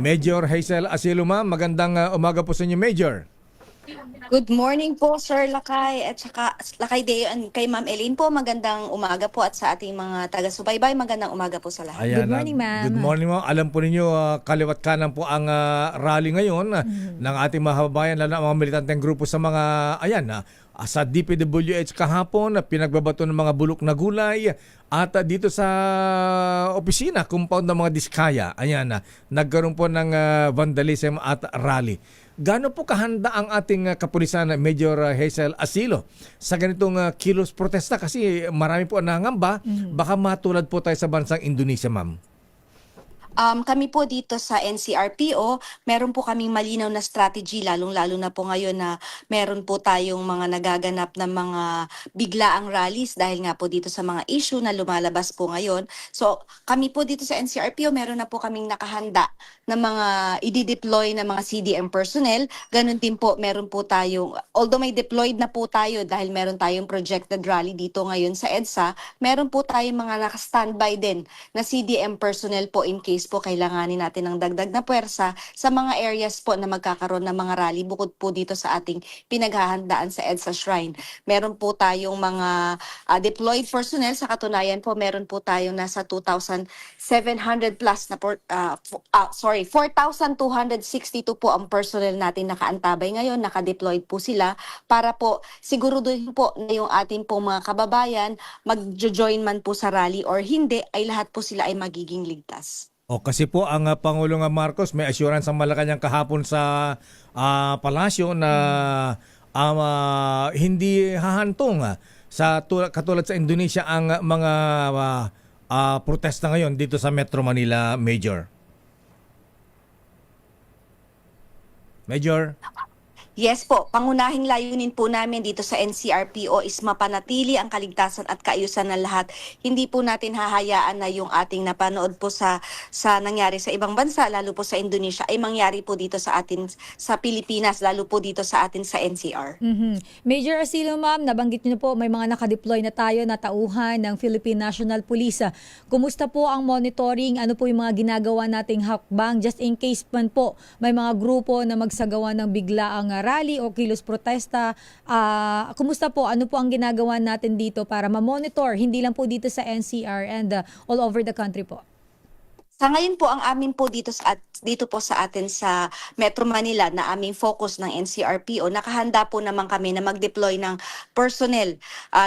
Major Hazel Asilo, ma'am. Magandang umaga po sa inyo, Major. Good morning po, Sir Lakay, at saka Lakay Deo, and kay Ma'am Elaine po. Magandang umaga po, at sa ating mga taga-subaybay, magandang umaga po sa lahat. Ayan, Good morning, ma'am. Good morning, ma'am. Alam po ninyo, kaliwat kanan po ang rally ngayon ng ating mga kababayan, lalo ang mga militanteng grupo sa mga, sa DPWH kahapon, pinagbabato ng mga bulok na gulay, at dito sa opisina, compound ng mga diskaya, nagkaroon po ng vandalism at rally. Gaano po kahanda ang ating kapulisan, Major Hazel Asilo, sa ganitong kilos protesta? Kasi marami po ang nangamba, baka matulad po tayo sa bansang Indonesia, ma'am. Kami po dito sa NCRPO, meron po kaming malinaw na strategy, lalong-lalo na po ngayon na meron po tayong mga nagaganap na mga biglaang rallies dahil nga po dito sa mga issue na lumalabas po ngayon. So kami po dito sa NCRPO, meron na po kaming nakahanda na mga i-deploy na mga CDM personnel. Ganun din po, meron po tayong, although may deployed na po tayo dahil meron tayong projected rally dito ngayon sa EDSA, meron po tayong mga naka-standby din na CDM personnel po in case po kailanganin natin ng dagdag na puwersa sa mga areas po na magkakaroon ng mga rally bukod po dito sa ating pinaghahandaan sa EDSA Shrine. Meron po tayong mga deployed personnel. Sa katunayan po, meron po tayong nasa 2,700 plus na 4,262 po ang personnel natin nakaantabay ngayon, naka-deployed po sila para po siguraduhin po na yung ating po mga kababayan mag-join man po sa rally or hindi, ay lahat po sila ay magiging ligtas. O kasi po ang Pangulong Marcos may assurance ang Malacanang kahapon sa palasyo na hindi hahantong sa katulad sa Indonesia ang mga protesta ngayon dito sa Metro Manila, Major. Major? Yes po, pangunahing layunin po namin dito sa NCRPO is mapanatili ang kaligtasan at kaayusan ng lahat. Hindi po natin hahayaan na yung ating napanood po sa nangyari sa ibang bansa, lalo po sa Indonesia, ay mangyari po dito sa atin sa Pilipinas, lalo po dito sa atin sa NCR. Major Asilo, ma'am, nabanggit niyo po may mga nakadeploy na tayo na tauhan ng Philippine National Police. Kumusta po ang monitoring? Ano po yung mga ginagawa nating hakbang just in case man po may mga grupo na magsagawa ng biglaang rally o kilos protesta? Kumusta po? Ano po ang ginagawa natin dito para ma-monitor, hindi lang po dito sa NCR and all over the country po? Sa ngayon po, ang amin po dito po sa atin sa Metro Manila na aming focus ng NCRPO, nakahanda po naman kami na mag-deploy ng personnel.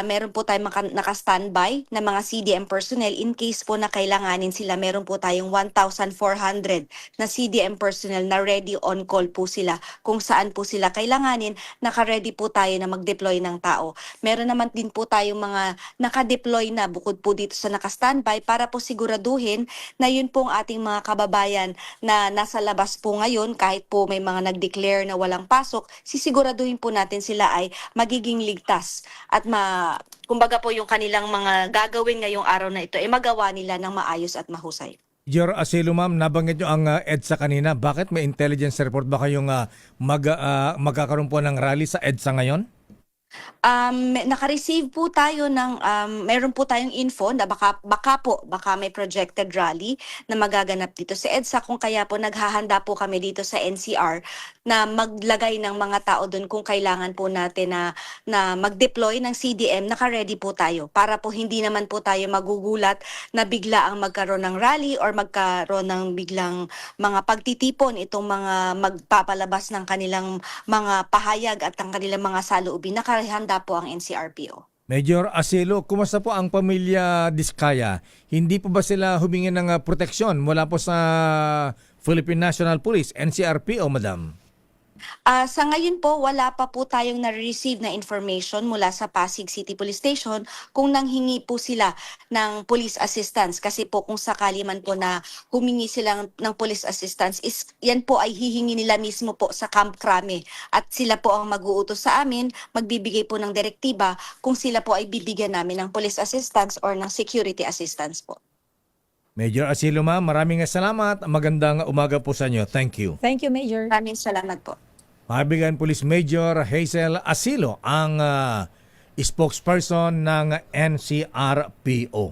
Meron po tayong naka-standby na mga CDM personnel in case po na kailanganin sila. Meron po tayong 1,400 na CDM personnel na ready on call po sila. Kung saan po sila kailanganin, naka-ready po tayo na mag-deploy ng tao. Meron naman din po tayong mga naka-deploy na bukod po dito sa naka-standby para po siguraduhin na yun po ang ating mga kababayan na nasa labas po ngayon, kahit po may mga nag-declare na walang pasok, sisiguraduhin po natin sila ay magiging ligtas at kumbaga po yung kanilang mga gagawin ngayong araw na ito ay magawa nila ng maayos at mahusay. Major Asilo, ma'am, nabanggit nyo ang EDSA kanina. Bakit may intelligence report ba kayong magkakaroon po ng rally sa EDSA ngayon? Naka-receive po tayo ng meron po tayong info na baka may projected rally na magaganap dito sa EDSA, kung kaya po naghahanda po kami dito sa NCR na maglagay ng mga tao doon kung kailangan po natin na mag-deploy ng CDM. Naka-ready po tayo para po hindi naman po tayo magugulat na bigla ang magkaroon ng rally or magkaroon ng biglang mga pagtitipon itong mga magpapalabas ng kanilang mga pahayag at ang kanilang mga saloobin. Nakahanda po ang NCRPO. Major Asilo, kumusta po ang pamilya Diskaya? Hindi po ba sila humingi ng proteksyon mula po sa Philippine National Police, NCRPO, madam? Sa ngayon po, wala pa po tayong na-receive na information mula sa Pasig City Police Station kung nanghingi po sila ng police assistance. Kasi po kung sakali man po na humingi sila ng police assistance, yan po ay hihingi nila mismo po sa Camp Crame. At sila po ang mag-uutos sa amin, magbibigay po ng direktiba kung sila po ay bibigyan namin ng police assistance or ng security assistance po. Major Asilo, ma'am, maraming salamat. Magandang umaga po sa inyo. Thank you. Thank you, Major. Maraming salamat po. Kaibigan Police Major Hazel Asilo, ang spokesperson ng NCRPO.